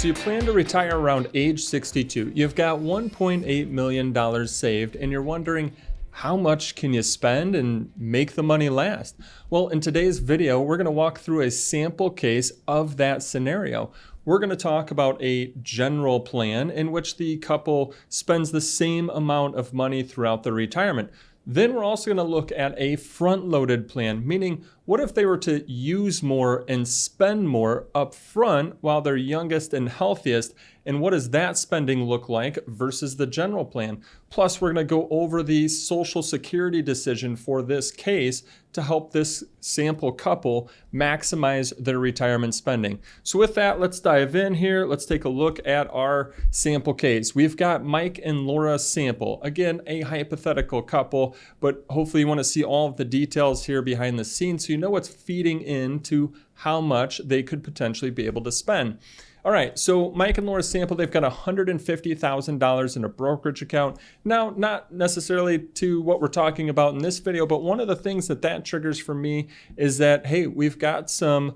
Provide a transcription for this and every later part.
So you plan to retire around age 62. You've got $1.8 million saved, and you're wondering, how much can you spend and make the money last? Well, in today's video, we're going to walk through a sample case of that scenario. We're going to talk about a general plan in which the couple spends the same amount of money throughout their retirement. Then we're also going to look at a front-loaded plan, meaning what if they were to use more and spend more up front while they're youngest and healthiest, and what does that spending look like versus the general plan? Plus, we're going to go over the Social Security decision for this case to help this sample couple maximize their retirement spending. So with that, let's dive in here. Let's take a look at our sample case. We've got Mike and Laura sample. Again, a hypothetical couple, but hopefully you want to see all of the details here behind the scenes so you know what's feeding into how much they could potentially be able to spend. All right, so Mike and Laura's sample, they've got $150,000 in a brokerage account. Now, not necessarily to what we're talking about in this video, but one of the things that triggers for me is that, hey, we've got some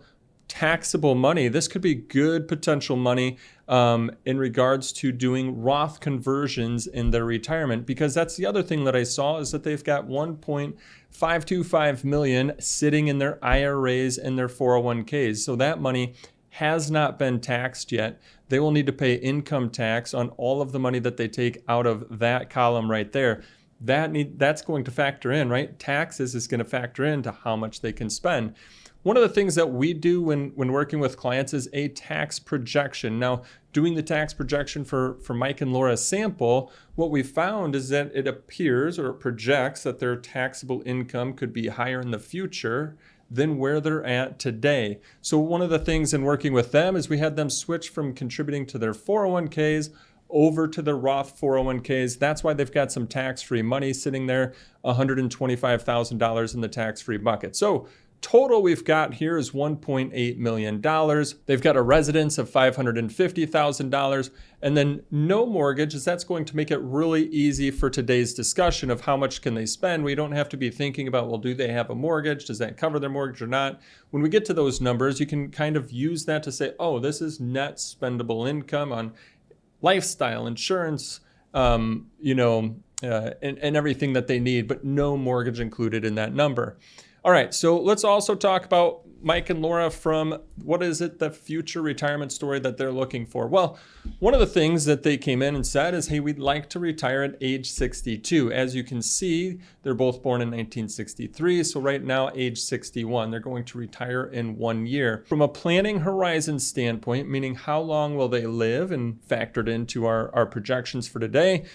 taxable money. This could be good potential money in regards to doing Roth conversions in their retirement, because that's the other thing that I saw is that they've got $1.525 million sitting in their IRAs and their 401ks. So that money has not been taxed yet. They will need to pay income tax on all of the money that they take out of that column right there. That's going to factor in, right? Taxes is going to factor into how much they can spend. One of the things that we do when working with clients is a tax projection. Now, doing the tax projection for Mike and Laura's sample, what we found is that it appears or it projects that their taxable income could be higher in the future than where they're at today. So one of the things in working with them is we had them switch from contributing to their 401ks over to the Roth 401ks. That's why they've got some tax-free money sitting there, $125,000 in the tax-free bucket. So total we've got here is $1.8 million. They've got a residence of $550,000, and then no mortgage, as that's going to make it really easy for today's discussion of how much can they spend. We don't have to be thinking about, well, do they have a mortgage? Does that cover their mortgage or not? When we get to those numbers, you can kind of use that to say, oh, this is net spendable income on lifestyle, insurance, and everything that they need, but no mortgage included in that number. All right, so let's also talk about Mike and Laura from what is it, the future retirement story that they're looking for? Well, one of the things that they came in and said is, hey, we'd like to retire at age 62. As you can see, they're both born in 1963, so right now, age 61. They're going to retire in 1 year. From a planning horizon standpoint, meaning how long will they live and factored into our projections for today,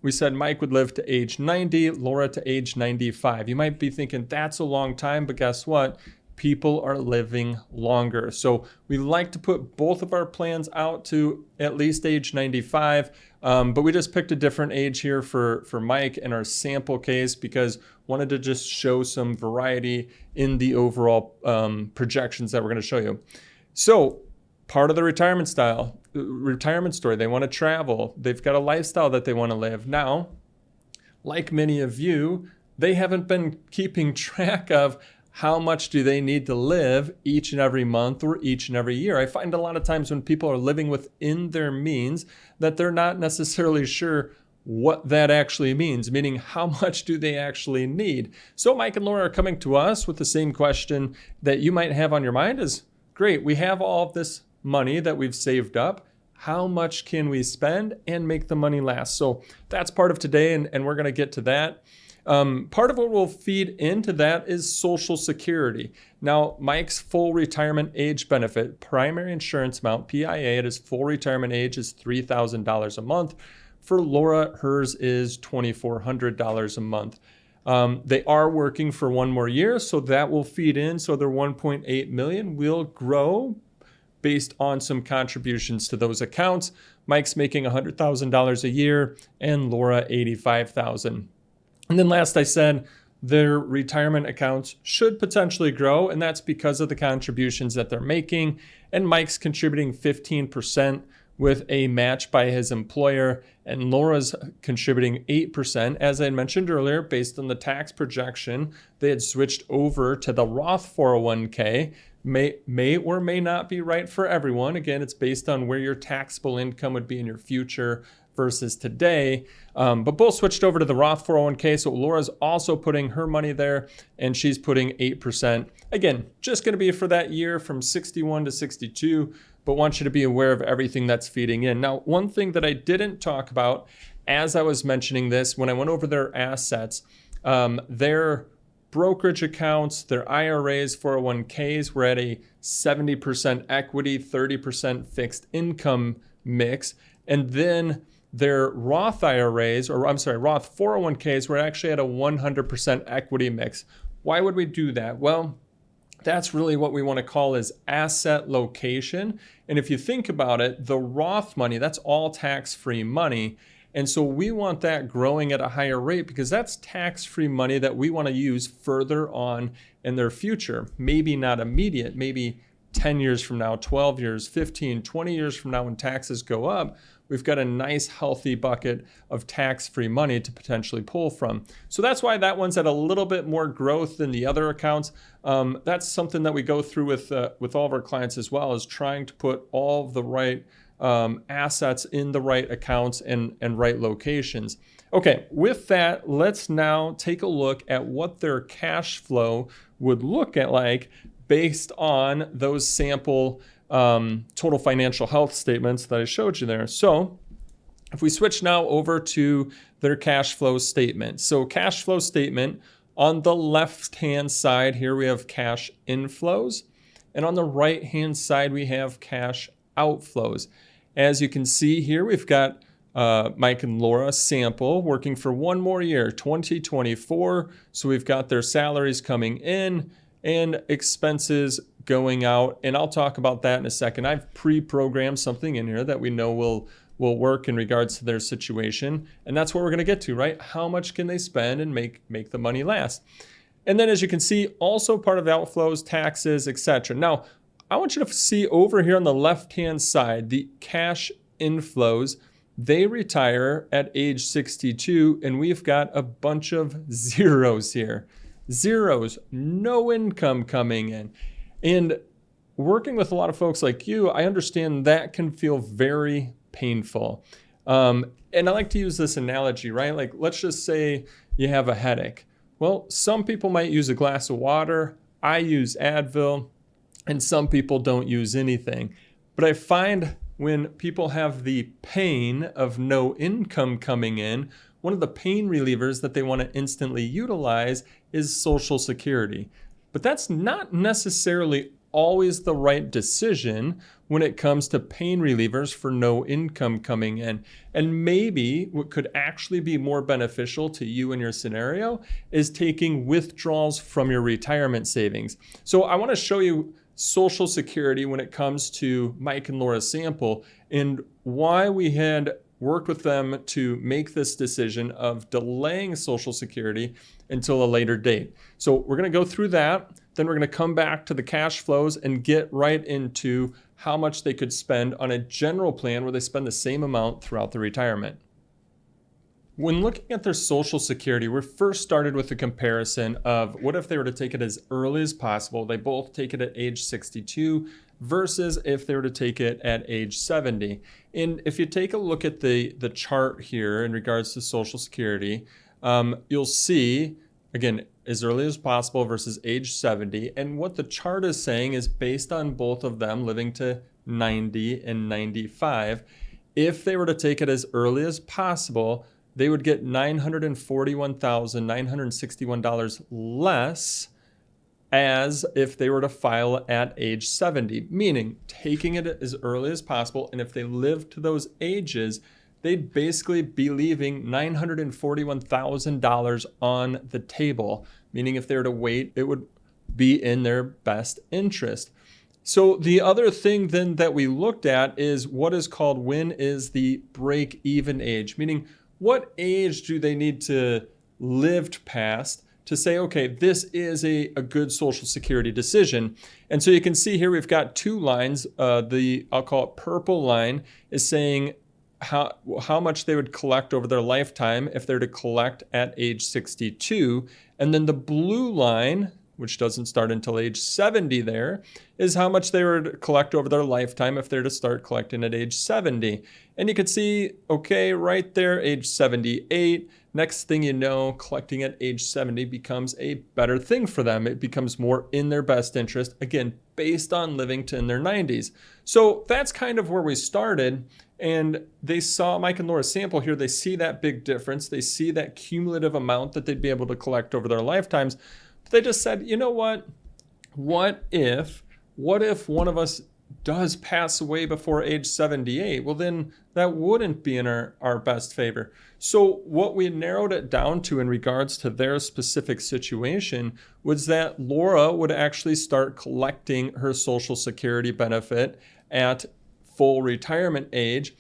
we said Mike would live to age 90, Laura to age 95. You might be thinking that's a long time, but guess what? People are living longer. So we like to put both of our plans out to at least age 95, but we just picked a different age here for Mike in our sample case because wanted to just show some variety in the overall projections that we're going to show you. So part of the retirement story, they want to travel. They've got a lifestyle that they want to live. Now, like many of you, they haven't been keeping track of how much do they need to live each and every month or each and every year. I find a lot of times when people are living within their means that they're not necessarily sure what that actually means, meaning how much do they actually need. So Mike and Laura are coming to us with the same question that you might have on your mind is, great, we have all of this money that we've saved up. How much can we spend and make the money last? So that's part of today, and we're going to get to that. Part of what will feed into that is Social Security. Now, Mike's full retirement age benefit, primary insurance amount, PIA, at his full retirement age is $3,000 a month. For Laura, hers is $2,400 a month. They are working for 1 more year, so that will feed in. So their $1.8 million will grow based on some contributions to those accounts. Mike's making $100,000 a year and Laura $85,000. And then last I said, their retirement accounts should potentially grow, and that's because of the contributions that they're making. And Mike's contributing 15% with a match by his employer, and Laura's contributing 8%. As I mentioned earlier, based on the tax projection, they had switched over to the Roth 401k, may or may not be right for everyone. Again, it's based on where your taxable income would be in your future versus today. But both switched over to the Roth 401k. So Laura's also putting her money there, and she's putting 8%. Again, just going to be for that year from 61 to 62, but want you to be aware of everything that's feeding in. Now, one thing that I didn't talk about as I was mentioning this, when I went over their assets, their brokerage accounts, their IRAs, 401ks were at a 70% equity, 30% fixed income mix. And then their Roth IRAs, Roth 401ks were actually at a 100% equity mix. Why would we do that? Well, that's really what we want to call is asset location. And if you think about it, the Roth money, that's all tax-free money. And so we want that growing at a higher rate because that's tax-free money that we want to use further on in their future. Maybe not immediate, maybe 10 years from now, 12 years, 15, 20 years from now when taxes go up, we've got a nice healthy bucket of tax-free money to potentially pull from. So that's why that one's at a little bit more growth than the other accounts. That's something that we go through with all of our clients as well, is trying to put all of the right assets in the right accounts and right locations. Okay, with that, let's now take a look at what their cash flow would look at like based on those sample total financial health statements that I showed you there. So if we switch now over to their cash flow statement. So cash flow statement, on the left-hand side here, we have cash inflows. And on the right-hand side, we have cash outflows. As you can see here, we've got Mike and Laura sample working for one more year, 2024. So we've got their salaries coming in and expenses going out. And I'll talk about that in a second. I've pre-programmed something in here that we know will work in regards to their situation. And that's what we're going to get to, right? How much can they spend and make the money last? And then as you can see, also part of outflows, taxes, etc. Now, I want you to see over here on the left-hand side, the cash inflows. They retire at age 62, and we've got a bunch of zeros here. Zeros, no income coming in. And working with a lot of folks like you, I understand that can feel very painful. And I like to use this analogy, right? Like, let's just say you have a headache. Well, some people might use a glass of water. I use Advil. And some people don't use anything. But I find when people have the pain of no income coming in, one of the pain relievers that they want to instantly utilize is Social Security. But that's not necessarily always the right decision when it comes to pain relievers for no income coming in. And maybe what could actually be more beneficial to you in your scenario is taking withdrawals from your retirement savings. So I want to show you Social Security when it comes to Mike and Laura's sample and why we had worked with them to make this decision of delaying Social Security until a later date. So we're going to go through that. Then we're going to come back to the cash flows and get right into how much they could spend on a general plan where they spend the same amount throughout the retirement. When looking at their Social Security, we first started with a comparison of what if they were to take it as early as possible. They both take it at age 62 versus if they were to take it at age 70. And if you take a look at the chart here in regards to Social Security, you'll see, again, as early as possible versus age 70. And what the chart is saying is based on both of them living to 90 and 95, if they were to take it as early as possible, they would get $941,961 less as if they were to file at age 70, meaning taking it as early as possible. And if they live to those ages, they'd basically be leaving $941,000 on the table, meaning if they were to wait, it would be in their best interest. So the other thing then that we looked at is what is called when is the break-even age, meaning what age do they need to live past to say, okay, this is a good Social Security decision. And so you can see here we've got two lines. I'll call it purple line is saying how much they would collect over their lifetime if they're to collect at age 62. And then the blue line which doesn't start until age 70 there, is how much they were to collect over their lifetime if they're to start collecting at age 70. And you can see, okay, right there, age 78. Next thing you know, collecting at age 70 becomes a better thing for them. It becomes more in their best interest, again, based on living to in their 90s. So that's kind of where we started. And they saw Mike and Laura's sample here. They see that big difference. They see that cumulative amount that they'd be able to collect over their lifetimes. But they just said, you know what? What if one of us does pass away before age 78? Well, then that wouldn't be in our best favor. So what we narrowed it down to in regards to their specific situation was that Laura would actually start collecting her Social Security benefit at full retirement age,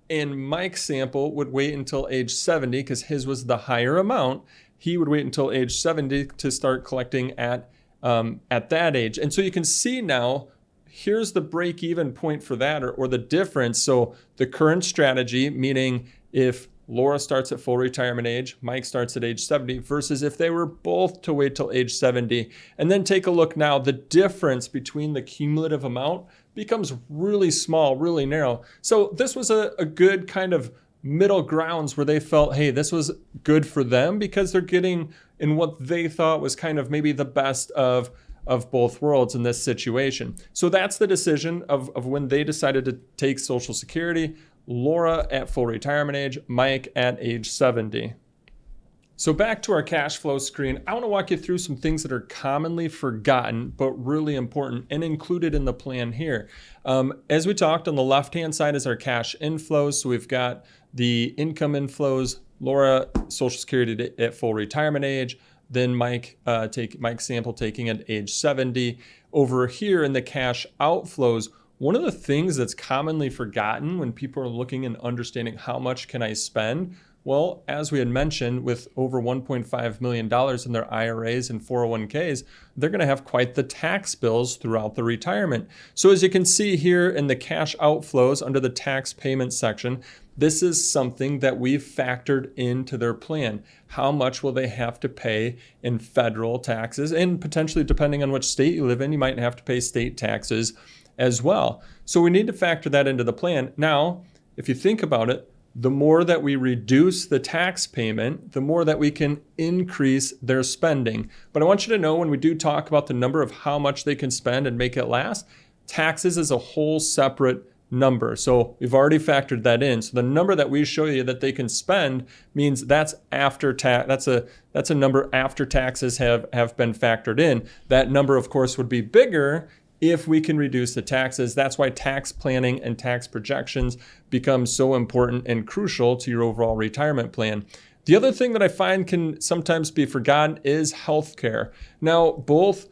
and Mike's sample would wait until age 70 because his was the higher amount. He would wait until age 70 to start collecting at that age. And so you can see now, here's the break-even point for that, or the difference. So the current strategy, meaning if Laura starts at full retirement age, Mike starts at age 70, versus if they were both to wait till age 70. And then take a look now, the difference between the cumulative amount becomes really small, really narrow. So this was a good kind of middle grounds where they felt, hey, this was good for them because they're getting in what they thought was kind of maybe the best of both worlds in this situation. So that's the decision of when they decided to take Social Security. Laura at full retirement age, Mike at age 70. So back to our cash flow screen, I want to walk you through some things that are commonly forgotten but really important and included in the plan here. As we talked, on the left-hand side is our cash inflows. So we've got the income inflows, Laura, Social Security at full retirement age, then Mike's sample taking at age 70. Over here in the cash outflows, one of the things that's commonly forgotten when people are looking and understanding how much can I spend, well, as we had mentioned, with over $1.5 million in their IRAs and 401ks, they're going to have quite the tax bills throughout the retirement. So as you can see here in the cash outflows under the tax payment section, this is something that we've factored into their plan. How much will they have to pay in federal taxes? And potentially, depending on which state you live in, you might have to pay state taxes as well. So we need to factor that into the plan. Now, if you think about it, the more that we reduce the tax payment, the more that we can increase their spending. But I want you to know, when we do talk about the number of how much they can spend and make it last, taxes is a whole separate number. So we've already factored that in. So the number that we show you that they can spend means that's after tax. That's a number after taxes have been factored in. That number, of course, would be bigger if we can reduce the taxes. That's why tax planning and tax projections become so important and crucial to your overall retirement plan. The other thing that I find can sometimes be forgotten is healthcare. Now, both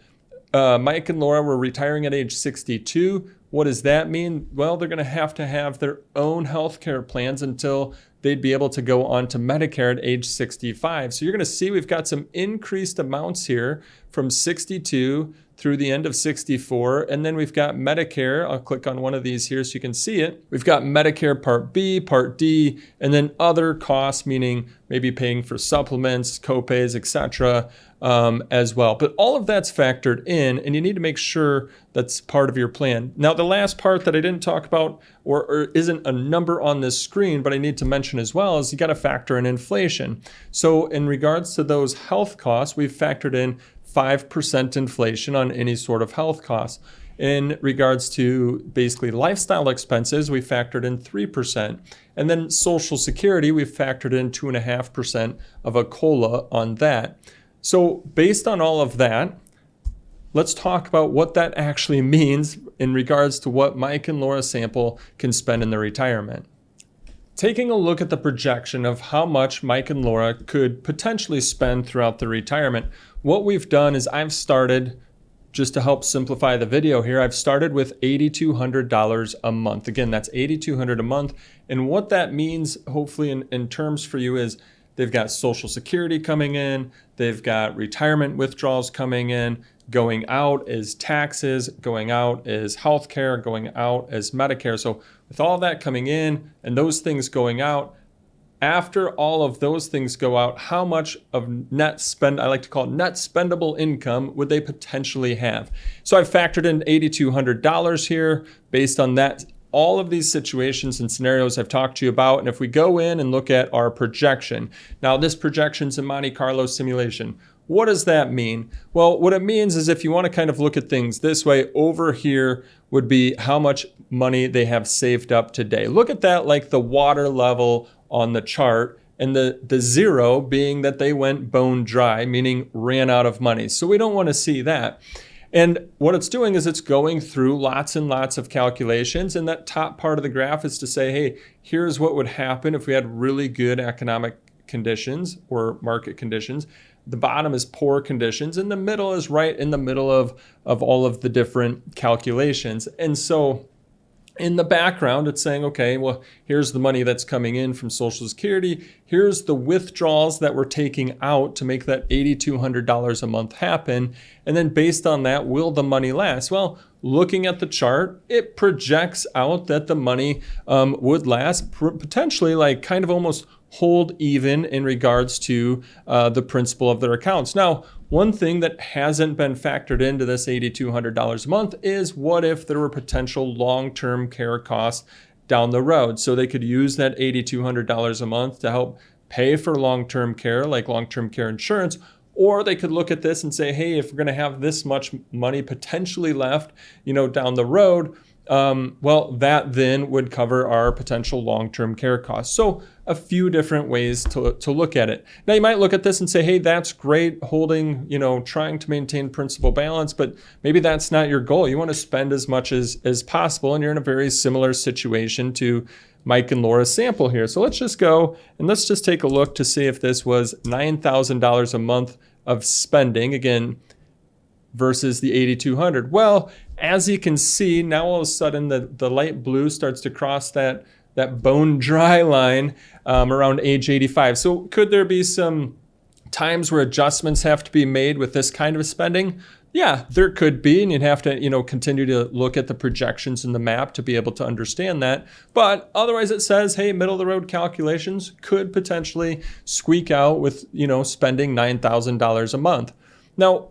Mike and Laura were retiring at age 62. What does that mean? Well, they're going to have their own healthcare plans until they'd be able to go on to Medicare at age 65. So you're going to see we've got some increased amounts here from 62 through the end of 64. And then we've got Medicare. I'll click on one of these here so you can see it. We've got Medicare Part B, Part D, and then other costs, meaning maybe paying for supplements, copays, etc. As well. But all of that's factored in, and you need to make sure that's part of your plan. Now, the last part that I didn't talk about or isn't a number on this screen, but I need to mention as well, is you got to factor in inflation. So in regards to those health costs, we've factored in 5% inflation on any sort of health costs. In regards to basically lifestyle expenses, we factored in 3%. And then Social Security, we've factored in 2.5% of a COLA on that. So based on all of that, let's talk about what that actually means in regards to what Mike and Laura sample can spend in their retirement. Taking a look at the projection of how much Mike and Laura could potentially spend throughout the retirement, what we've done is I've started, just to help simplify the video here, I've started with $8,200 a month. Again, that's $8,200 a month. And what that means, hopefully in terms for you, is they've got Social Security coming in, they've got retirement withdrawals coming in, going out is taxes, going out is healthcare, going out is Medicare. So with all that coming in and those things going out, after all of those things go out, how much of net spend, I like to call it net spendable income, would they potentially have? So I've factored in $8,200 here based on that, all of these situations and scenarios I've talked to you about. And if we go in and look at our projection, now this projection's a Monte Carlo simulation. What does that mean? Well, what it means is if you want to kind of look at things this way, over here would be how much money they have saved up today. Look at that like the water level on the chart, and the zero being that they went bone dry, meaning ran out of money. So we don't want to see that. And what it's doing is it's going through lots and lots of calculations, and that top part of the graph is to say, hey, here's what would happen if we had really good economic conditions or market conditions. The bottom is poor conditions, and the middle is right in the middle of all of the different calculations. And so in the background, it's saying, okay, well, here's the money that's coming in from Social Security. Here's the withdrawals that we're taking out to make that $8,200 a month happen. And then based on that, will the money last? Well, looking at the chart, it projects out that the money would last potentially like kind of almost hold even in regards to the principal of their accounts. Now, one thing that hasn't been factored into this $8,200 a month is what if there were potential long-term care costs down the road? So they could use that $8,200 a month to help pay for long-term care, like long-term care insurance. Or they could look at this and say, hey, if we're going to have this much money potentially left, down the road, well, that then would cover our potential long-term care costs. So a few different ways to look at it. Now you might look at this and say, hey, that's great holding, trying to maintain principal balance, but maybe that's not your goal. You want to spend as much as possible, and you're in a very similar situation to Mike and Laura's sample here. So let's just go and let's just take a look to see if this was $9,000 a month of spending, again, versus the $8,200. Well, as you can see, now all of a sudden the light blue starts to cross that bone dry line around age 85. So could there be some times where adjustments have to be made with this kind of spending? Yeah, there could be, and you'd have to, continue to look at the projections in the map to be able to understand that. But otherwise it says, hey, middle of the road calculations could potentially squeak out with, spending $9,000 a month. Now,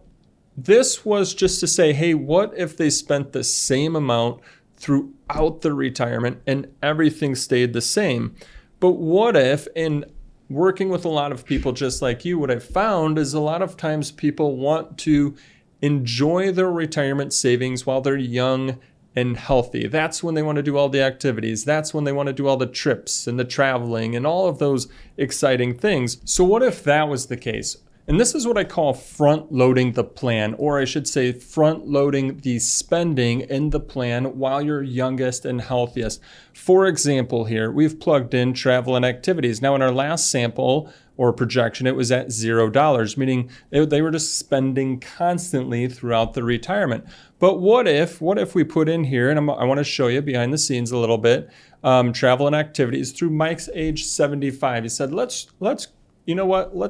this was just to say, hey, what if they spent the same amount throughout the retirement and everything stayed the same? But what if, in working with a lot of people just like you, what I've found is a lot of times people want to enjoy their retirement savings while they're young and healthy. That's when they want to do all the activities. That's when they want to do all the trips and the traveling and all of those exciting things. So what if that was the case? And this is what I call front loading the plan, or I should say front loading the spending in the plan while you're youngest and healthiest. For example, here we've plugged in travel and activities. Now in our last sample or projection, it was at $0, meaning they were just spending constantly throughout the retirement. But what if we put in here, and I want to show you behind the scenes a little bit, travel and activities through Mike's age 75. He said, let's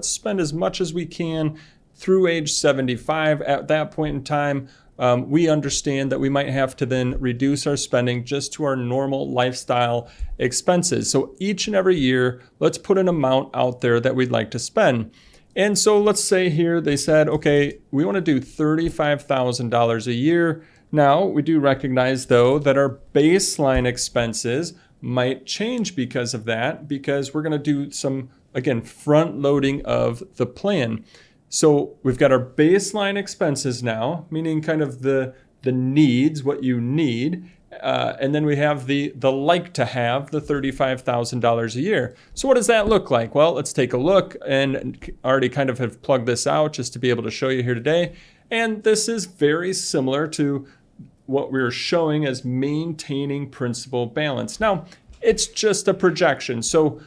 spend as much as we can through age 75. At that point in time, we understand that we might have to then reduce our spending just to our normal lifestyle expenses. So each and every year, let's put an amount out there that we'd like to spend. And so let's say here they said, okay, we want to do $35,000 a year. Now, we do recognize, though, that our baseline expenses might change because of that, because we're going to do some, again, front loading of the plan. So we've got our baseline expenses now, meaning kind of the needs, what you need. And then we have the like to have, the $35,000 a year. So what does that look like? Well, let's take a look, and already kind of have plugged this out just to be able to show you here today. And this is very similar to what we're showing as maintaining principal balance. Now, it's just a projection. So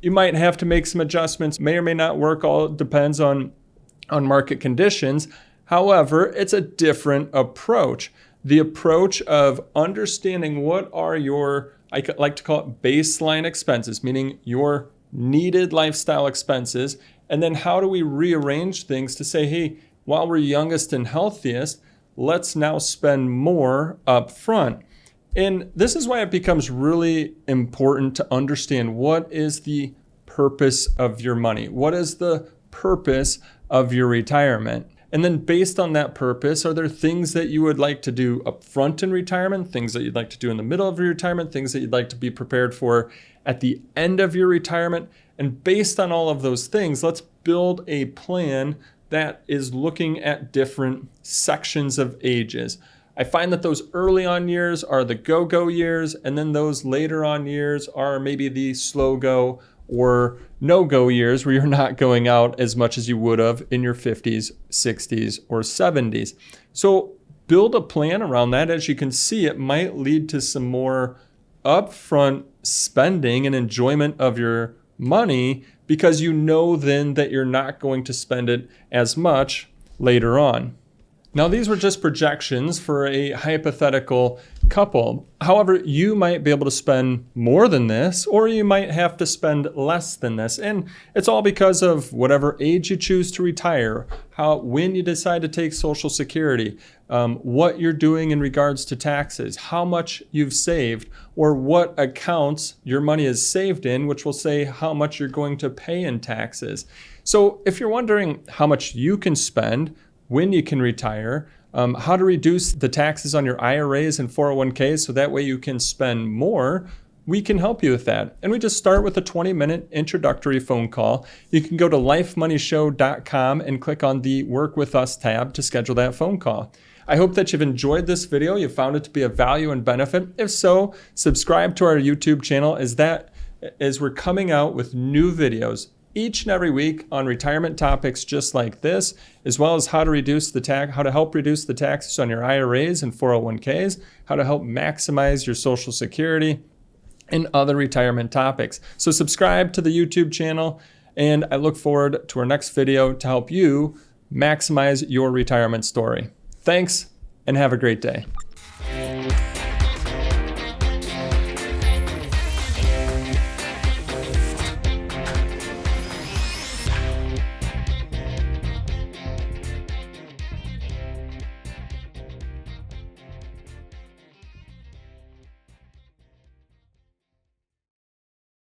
you might have to make some adjustments, may or may not work, all depends on market conditions. However, it's a different approach. The approach of understanding what are your, I like to call it baseline expenses, meaning your needed lifestyle expenses, and then how do we rearrange things to say, hey, while we're youngest and healthiest, let's now spend more up front. And this is why it becomes really important to understand what is the purpose of your money? What is the purpose of your retirement? And then based on that purpose, are there things that you would like to do up front in retirement, things that you'd like to do in the middle of your retirement, things that you'd like to be prepared for at the end of your retirement? And based on all of those things, let's build a plan that is looking at different sections of ages. I find that those early on years are the go-go years, and then those later on years are maybe the slow-go or no-go years where you're not going out as much as you would have in your 50s, 60s, or 70s. So build a plan around that. As you can see, it might lead to some more upfront spending and enjoyment of your money because you know then that you're not going to spend it as much later on. Now, these were just projections for a hypothetical couple. However, you might be able to spend more than this, or you might have to spend less than this. And it's all because of whatever age you choose to retire, when you decide to take Social Security, what you're doing in regards to taxes, how much you've saved, or what accounts your money is saved in, which will say how much you're going to pay in taxes. So if you're wondering how much you can spend, when you can retire, how to reduce the taxes on your IRAs and 401ks so that way you can spend more, we can help you with that. And we just start with a 20-minute introductory phone call. You can go to lifemoneyshow.com and click on the Work With Us tab to schedule that phone call. I hope that you've enjoyed this video. You found it to be of value and benefit. If so, subscribe to our YouTube channel as we're coming out with new videos each and every week on retirement topics just like this, as well as how to help reduce the taxes on your IRAs and 401ks, how to help maximize your Social Security, and other retirement topics. So subscribe to the YouTube channel, and I look forward to our next video to help you maximize your retirement story. Thanks, and have a great day.